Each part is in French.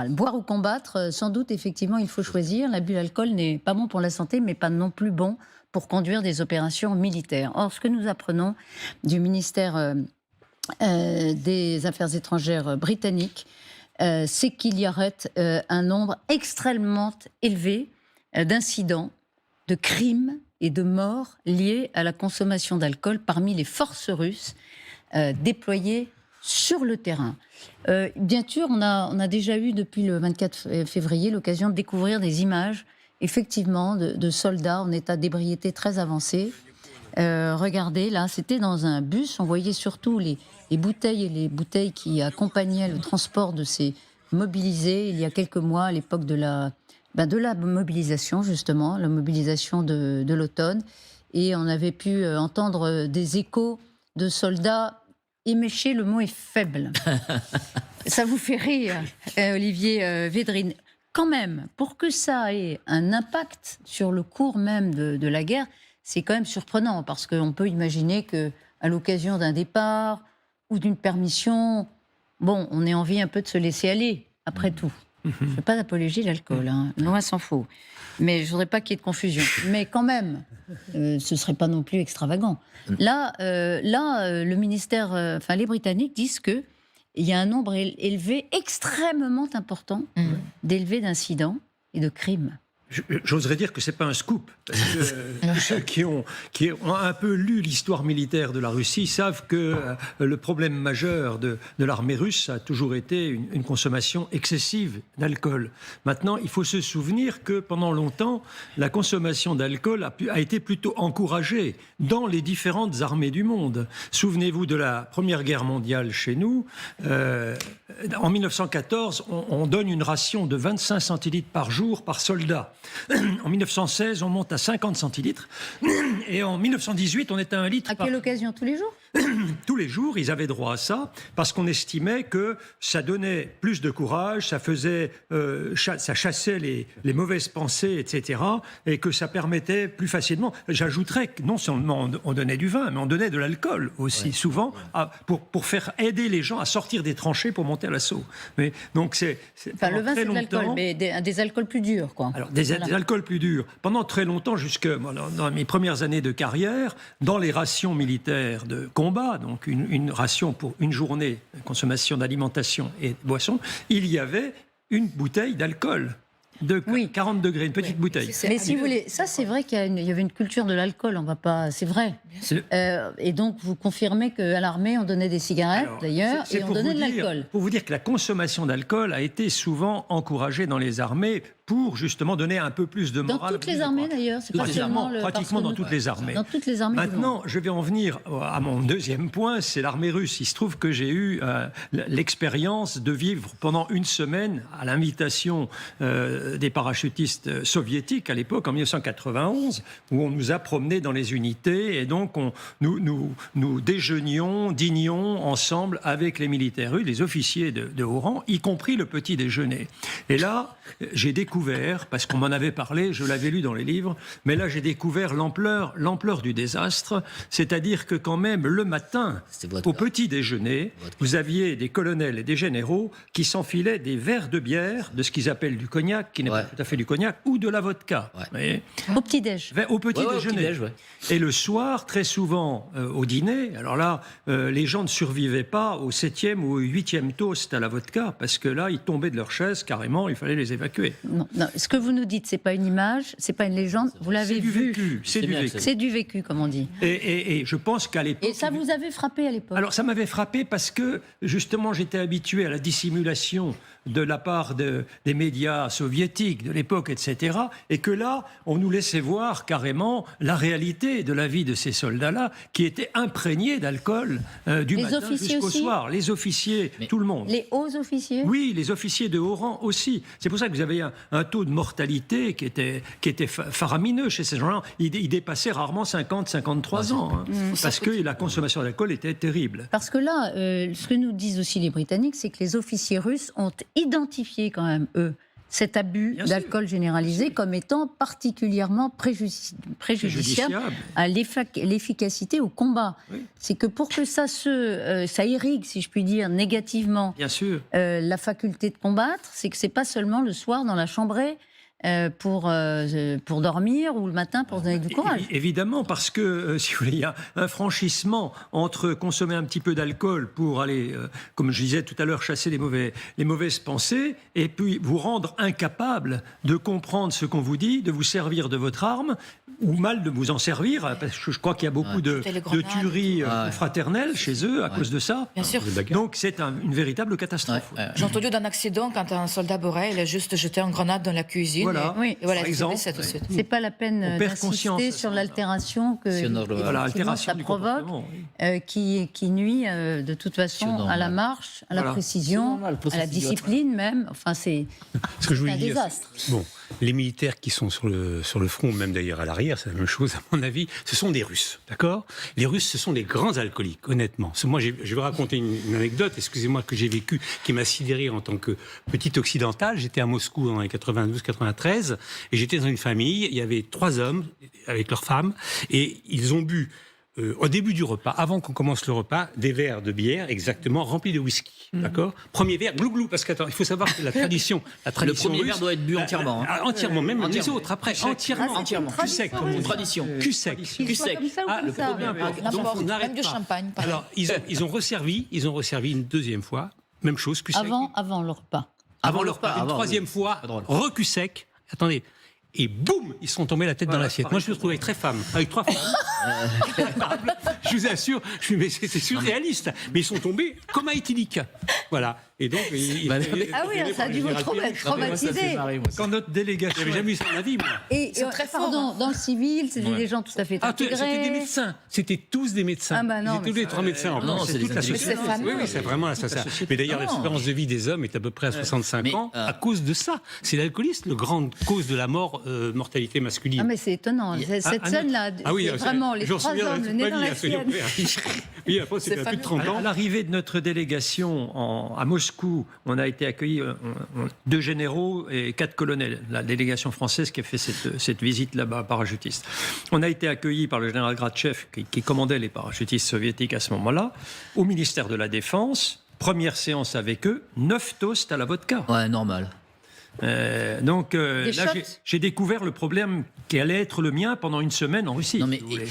Boire ou combattre, sans doute, effectivement, il faut choisir. L'abus d'alcool n'est pas bon pour la santé, mais pas non plus bon pour conduire des opérations militaires. Or, ce que nous apprenons du ministère des Affaires étrangères britannique, c'est qu'il y aurait un nombre extrêmement élevé d'incidents, de crimes et de morts liés à la consommation d'alcool parmi les forces russes déployées sur le terrain. Bien sûr, on a déjà eu depuis le 24 février l'occasion de découvrir des images, effectivement, de soldats en état d'ébriété très avancé. Regardez, là, c'était dans un bus, on voyait surtout les bouteilles et les bouteilles qui accompagnaient le transport de ces mobilisés il y a quelques mois, à l'époque de la mobilisation, justement, la mobilisation de l'automne. Et on avait pu entendre des échos de soldats éméchés, le mot est faible. Ça vous fait rire, Olivier Védrine. Quand même, pour que ça ait un impact sur le cours même de la guerre, c'est quand même surprenant, parce qu'on peut imaginer qu'à l'occasion d'un départ ou d'une permission, bon, on ait envie un peu de se laisser aller, après tout. Je ne fais pas d'apologie de l'alcool, hein, loin s'en faut. Mais je ne voudrais pas qu'il y ait de confusion. Mais quand même, ce ne serait pas non plus extravagant. Là, le ministère, les Britanniques disent qu'il y a un nombre élevé, extrêmement important, d'incidents et de crimes. J'oserais dire que ce n'est pas un scoop, parce que ceux qui ont un peu lu l'histoire militaire de la Russie savent que le problème majeur de l'armée russe a toujours été une consommation excessive d'alcool. Maintenant, il faut se souvenir que pendant longtemps, la consommation d'alcool a été plutôt encouragée dans les différentes armées du monde. Souvenez-vous de la Première Guerre mondiale chez nous. En 1914, on donne une ration de 25 centilitres par jour par soldat. En 1916, on monte à 50 centilitres. Et en 1918, on est à 1 litre. À quelle occasion? Tous les jours? Tous les jours, ils avaient droit à ça, parce qu'on estimait que ça donnait plus de courage, ça faisait, ça chassait les mauvaises pensées, etc., et que ça permettait plus facilement. J'ajouterais que non seulement on donnait du vin, mais on donnait de l'alcool aussi, souvent, pour faire aider les gens à sortir des tranchées pour monter à l'assaut. Mais donc le vin, c'est de l'alcool, mais des alcools plus durs, quoi. Alors, des alcools plus durs. Pendant très longtemps, dans mes premières années de carrière, dans les rations militaires de combat, donc une ration pour une journée de consommation d'alimentation et de boissons, il y avait une bouteille d'alcool de 40 degrés, une petite bouteille. Mais si vous voulez, ça c'est vrai qu'il y avait une culture de l'alcool, on va pas, c'est vrai. Et donc vous confirmez qu'à l'armée on donnait des cigarettes d'ailleurs et on donnait de l'alcool. Pour vous dire que la consommation d'alcool a été souvent encouragée dans les armées pour justement donner un peu plus de morale. Dans toutes les armées d'ailleurs, c'est pratiquement dans toutes les armées. Dans toutes les armées. Maintenant, je vais en venir à mon deuxième point, c'est l'armée russe. Il se trouve que j'ai eu l'expérience de vivre pendant une semaine à l'invitation des parachutistes soviétiques à l'époque, en 1991, où on nous a promenés dans les unités et donc nous déjeunions, dînions ensemble avec les militaires russes, les officiers de haut rang, y compris le petit déjeuner. Et là, j'ai découvert, parce qu'on m'en avait parlé, je l'avais lu dans les livres, mais là j'ai découvert l'ampleur du désastre, c'est-à-dire que quand même le matin, au petit déjeuner, vous aviez des colonels et des généraux qui s'enfilaient des verres de bière, de ce qu'ils appellent du cognac, qui n'est pas tout à fait du cognac, ou de la vodka. Au petit-déj. Au petit déjeuner. Et le soir, très souvent, au dîner, alors là, les gens ne survivaient pas au 7e ou au 8e toast à la vodka, parce que là, ils tombaient de leur chaise, carrément, il fallait les évacuer. Non, ce que vous nous dites, c'est pas une image, c'est pas une légende, vous l'avez vu. C'est du vécu. C'est du vécu, comme on dit. Et je pense qu'à l'époque... Et ça vous avait frappé à l'époque? Alors ça m'avait frappé parce que, justement, j'étais habitué à la dissimulation de la part des médias soviétiques de l'époque, etc. Et que là, on nous laissait voir carrément la réalité de la vie de ces soldats-là, qui étaient imprégnés d'alcool du matin jusqu'au soir. Les officiers, tout le monde. Les hauts officiers? Oui, les officiers de haut rang aussi. C'est pour ça que vous avez un taux de mortalité qui était faramineux chez ces gens-là. Ils dépassaient rarement 50-53 ans. Hein, parce que la consommation d'alcool était terrible. Parce que là, ce que nous disent aussi les Britanniques, c'est que les officiers russes ont identifié quand même, eux, cet abus Bien d'alcool généralisé comme étant particulièrement préjudiciable à l'efficacité au combat. Oui. C'est que pour que ça irrigue, si je puis dire, négativement Bien sûr. la faculté de combattre, c'est que c'est pas seulement le soir dans la chambrée pour dormir ou le matin pour se donner du courage. Évidemment, parce que, si vous voulez, il y a un franchissement entre consommer un petit peu d'alcool pour aller, comme je disais tout à l'heure, chasser les mauvaises pensées, et puis vous rendre incapable de comprendre ce qu'on vous dit, de vous servir de votre arme, ou mal de vous en servir, parce que je crois qu'il y a beaucoup de tueries fraternelles chez eux à cause de ça. Bien sûr. Donc c'est une véritable catastrophe. J'ai entendu d'un accident quand un soldat bourré, il a juste jeté une grenade dans la cuisine. Voilà. Oui. Et voilà, Par exemple, ça tout de suite. C'est pas la peine On perd conscience d'insister à ce sur moment-là. l'altération que Voilà, altération ça du provoque, comportement, oui. qui nuit de toute façon à la marche, à la Voilà. précision, à la discipline même. Enfin, c'est Ce que je voulais un dire, désastre. bon, les militaires qui sont sur le front, même d'ailleurs à l'arrière, c'est la même chose à mon avis, ce sont des Russes, d'accord? Les Russes, ce sont des grands alcooliques, honnêtement. Moi, je vais vous raconter une anecdote, excusez-moi, que j'ai vécue, qui m'a sidéré en tant que petit occidental. J'étais à Moscou dans les 92-93, et j'étais dans une famille, il y avait 3 hommes avec leurs femmes, et ils ont bu au début du repas, avant qu'on commence le repas, des verres de bière exactement remplis de whisky. D'accord? Premier verre, glou-glou, parce qu'il faut savoir que la tradition Le premier russe, verre doit être bu entièrement. entièrement, même les Entièrement. autres après, Entièrement. entièrement. Cul sec, comme on Une dit. tradition. Cul sec. Qu'il soit sec. comme ça ou comme le ça. premier verre. Donc N'importe, on n'arrête même du pas. champagne, pareil. Alors ils ont resservi une deuxième fois, même chose, cul sec. Avant le repas. Avant le repas, une avant, troisième oui. fois, Pas drôle. recul sec. Attendez. Et boum, ils sont tombés la tête dans l'assiette. Moi, je me retrouve avec 3 femmes. Je vous assure, mais c'est surréaliste. Mais ils sont tombés comme à éthylique. Voilà. Et donc, Ah oui, ça a dû vous traumatiser. Quand notre délégation... J'avais jamais vu ça dans ma vie, moi. Et C'est très fort, pardon, dans le civil, c'était des gens tout à fait C'était des intégrés. médecins. C'était tous des médecins. Ah bah non, Ils étaient tous mais les 3 médecins. En non, France. c'est C'est des toute la intégrés. société. C'est fameux. Oui, c'est vraiment ça. Mais d'ailleurs, Non. l'espérance de vie des hommes est à peu près à 65 Mais, ans à cause de ça. C'est l'alcoolisme, la grande cause de la mort, mortalité masculine. Ah mais c'est étonnant, cette scène-là, c'est vraiment les 3 hommes, le nez dans l'assiette. Oui, après, c'était à plus de 30 À ans. l'arrivée de notre délégation à Moscou, on a été accueillis 2 généraux et 4 colonels. La délégation française qui a fait cette visite là-bas, parachutiste. On a été accueillis par le général Gratchev, qui commandait les parachutistes soviétiques à ce moment-là, au ministère de la Défense. Première séance avec eux, 9 toasts à la vodka. Ouais, normal. Donc Des là, shots. j'ai découvert le problème qui allait être le mien pendant une semaine en Russie. Non, mais- si vous voulez.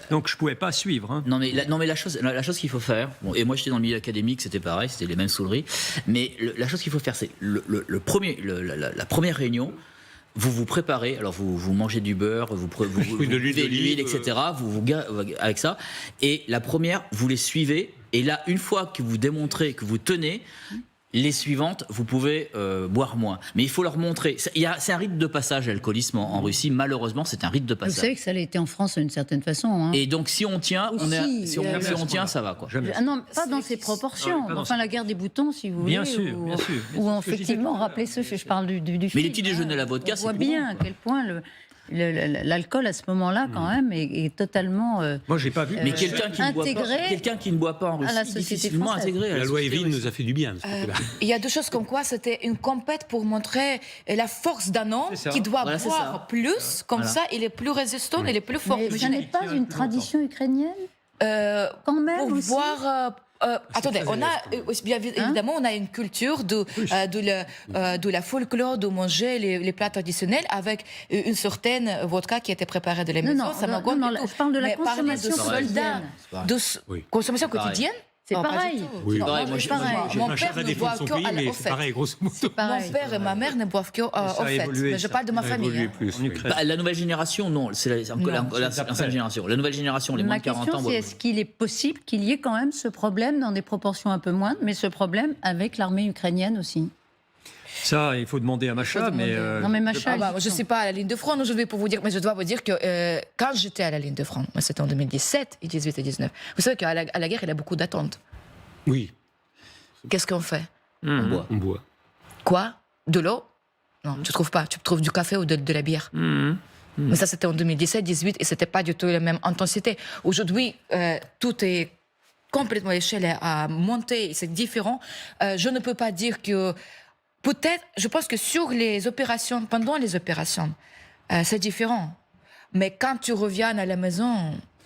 Donc je ne pouvais pas suivre. Hein. Non mais la chose qu'il faut faire, bon, et moi j'étais dans le milieu académique, c'était pareil, c'était les mêmes souleries, mais la chose qu'il faut faire, c'est la première réunion. Vous vous préparez, alors vous mangez du beurre, vous Oui, de l'huile buvez d'olive, etc. Avec ça. Et la première, vous les suivez. Et là, une fois que vous démontrez que vous tenez, les suivantes, vous pouvez boire moins. Mais il faut leur montrer. C'est un rite de passage, l'alcoolisme en Russie. Malheureusement, c'est un rite de Vous passage. savez que ça l'a été en France d'une certaine façon. Hein. Et donc, si on tient, Aussi, si on tient, ça va quoi. Jamais. Ah non, pas dans ces proportions. Ah oui, pas dans Enfin, la guerre des boutons, si vous Bien voulez. sûr, ou, bien sûr. Ou C'est ce que je disais effectivement, tout à l'heure. rappelez ce, je parle du Mais film, les petits déjeuners à la vodka, on c'est voit plus bien bon, à quoi. quel point l'alcool à ce moment-là, quand même, est totalement Moi, j'ai pas vu. Mais quelqu'un intégré qui ne boit pas en Russie, à la société difficilement française. intégré. à La loi société Evin russe. nous a fait du bien. de ce côté-là. Il y a 2 choses comme quoi c'était une compète pour montrer la force d'un homme C'est ça. qui doit Voilà, c'est boire ça. plus, comme Voilà. ça il est plus résistant, il est plus fort. Mais Mais ce n'est pas une tradition ukrainienne, quand même pour aussi. boire. Attendez, très on a bien évidemment on a une culture de la folklore de manger les plats traditionnels avec une certaine vodka qui était préparée de la maison. Non, ça non, m'engage non, du tout. je parle de la Mais parler consommation de soldats, quotidienne. de Oui. consommation Pareil. quotidienne. C'est Non, pas du pareil. tout. Oui. Non, Pareil, moi, moi, je- pareil. mon Un père chef à ne défendre boit son que pays, à la mais au c'est fait. pareil, grosso modo. C'est pareil. Mon père et ma mère ne boivent que ça au a fait. évolué, Mais je ça. parle de ma Ça a famille. évolué hein. plus. En oui. Ukraine. Bah, la nouvelle génération, non, c'est l'ancienne génération. La nouvelle génération, les moins Ma de 40 question, ans. c'est est-ce qu'il est possible qu'il y ait quand même ce problème dans des proportions un peu moindres, mais ce problème avec l'armée ukrainienne aussi. Ça, il faut demander à Macha, mais... Non, mais Macha, Ah bah, je ne suis pas à la ligne de front aujourd'hui pour vous dire, mais je dois vous dire que quand j'étais à la ligne de front, moi, c'était en 2017, et 18 et 19, vous savez qu'à la guerre, il y a beaucoup d'attentes. Oui, Qu'est-ce qu'on fait? On boit. on boit. Quoi? De l'eau? Non, tu ne trouves pas. Tu trouves du café ou de la bière. Mais ça, c'était en 2017, 18, et c'était pas du tout la même intensité. Aujourd'hui, tout est complètement à l'échelle à monter, c'est différent. Je ne peux pas dire que peut-être, je pense que sur les opérations, pendant les opérations, c'est différent. Mais quand tu reviens à la maison,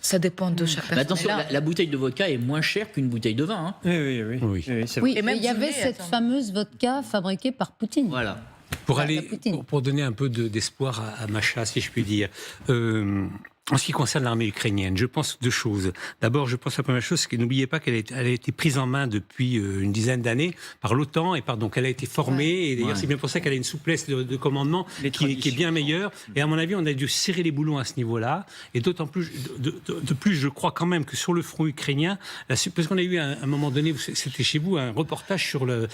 ça dépend de chaque Mais personne. attention, la bouteille de vodka est moins chère qu'une bouteille de vin. Hein. Oui, c'est vrai. Oui, Et même mais il y avait dîner, cette attends. fameuse vodka fabriquée par Poutine. Voilà. Pour Ah, aller, la Poutine. pour donner un peu d'espoir à Macha, si je puis dire. En ce qui concerne l'armée ukrainienne, je pense deux choses. D'abord, je pense la première chose, c'est que n'oubliez pas qu'elle a été prise en main depuis une dizaine d'années par l'OTAN, et donc elle a été formée, et d'ailleurs Ouais. c'est bien pour ça qu'elle a une souplesse de commandement qui est bien meilleure. Et à mon avis, on a dû serrer les boulons à ce niveau-là, et d'autant plus, de plus, je crois quand même que sur le front ukrainien, parce qu'on a eu à un moment donné, c'était chez vous, un reportage sur le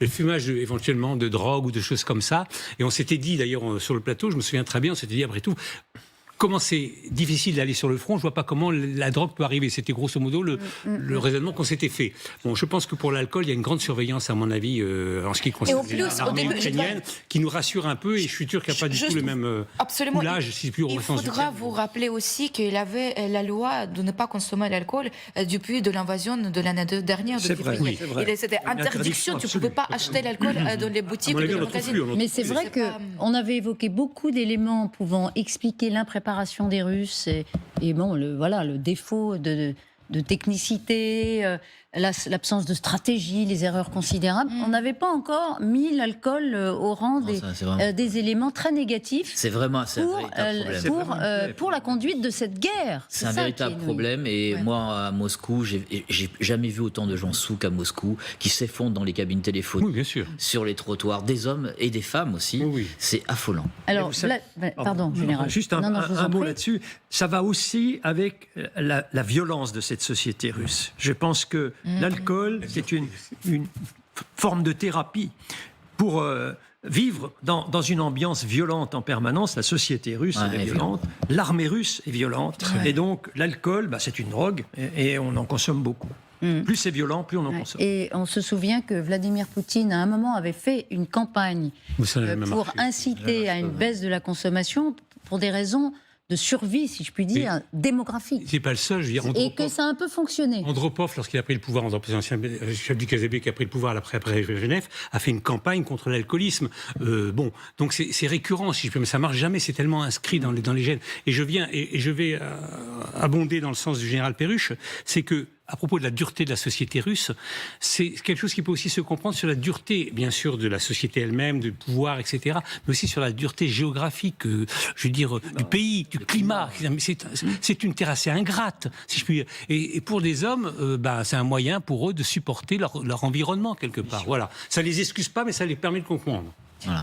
fumage éventuellement de drogue ou de choses comme ça, et on s'était dit d'ailleurs sur le plateau, je me souviens très bien, on s'était dit après tout, comment c'est difficile d'aller sur le front, je vois pas comment la drogue peut arriver. C'était grosso modo le raisonnement qu'on s'était fait. Bon, je pense que pour l'alcool, il y a une grande surveillance, à mon avis, en ce qui concerne en plus, l'armée au début, ukrainienne, qui nous rassure un peu, et je suis sûr qu'il n'y a pas du tout le même Absolument. coulage, si plus au Il sens du faudra terme. vous rappeler aussi qu'il avait la loi de ne pas consommer l'alcool depuis de l'invasion de l'année dernière de C'est vrai, février. oui, c'est vrai. Et c'était Une interdiction, tu ne pouvais pas acheter l'alcool dans les À boutiques mon ou avis, dans on les le trouve magasins. plus, on le Mais trouve c'est plus. vrai C'est que pas- on avait évoqué beaucoup d'éléments pouvant expliquer l'impréparation des Russes et bon, le défaut de technicité, l'absence de stratégie, les erreurs considérables. On n'avait pas encore mis l'alcool au rang Non, ça, c'est vraiment- des éléments très négatifs C'est vraiment un pour, véritable problème. C'est vraiment une plaie, pour la conduite de cette guerre. C'est un ça véritable qui est- problème. Et Ouais. moi, à Moscou, j'ai jamais vu autant de gens sous qu'à Moscou, qui s'effondrent dans les cabines téléphoniques, Oui, bien sûr. sur les trottoirs, des hommes et des femmes aussi. Oui, oui. C'est affolant. Alors, vous savez- pardon, général. Juste Non, non, je vous un en mot prie. là-dessus. Ça va aussi avec la violence de cette société russe. Je pense que l'alcool, c'est une forme de thérapie pour vivre dans une ambiance violente en permanence. La société russe Ouais, est évidemment. violente, l'armée russe est violente, et donc l'alcool, c'est une drogue, et on en consomme beaucoup. Plus c'est violent, plus on en Ouais. consomme. Et on se souvient que Vladimir Poutine, à un moment, avait fait une campagne Mais ça n'a jamais pour marché. inciter à une baisse de la consommation pour des raisons de survie, si je puis dire, démographique. C'est pas le seul, je veux dire, Et que ça a un peu fonctionné. Andropov, lorsqu'il a pris le pouvoir, ancien chef du KGB qui a pris le pouvoir après Genève, a fait une campagne contre l'alcoolisme. Bon, donc c'est récurrent, si je peux, mais ça marche jamais, c'est tellement inscrit dans les gènes. Et je vais abonder dans le sens du général Perruche, c'est que à propos de la dureté de la société russe, c'est quelque chose qui peut aussi se comprendre sur la dureté, bien sûr, de la société elle-même, du pouvoir, etc., mais aussi sur la dureté géographique, je veux dire, du pays, du climat. C'est une terre assez ingrate, si je puis dire. Et pour des hommes, c'est un moyen pour eux de supporter leur environnement, quelque part. Voilà. Ça les excuse pas, mais ça les permet de comprendre.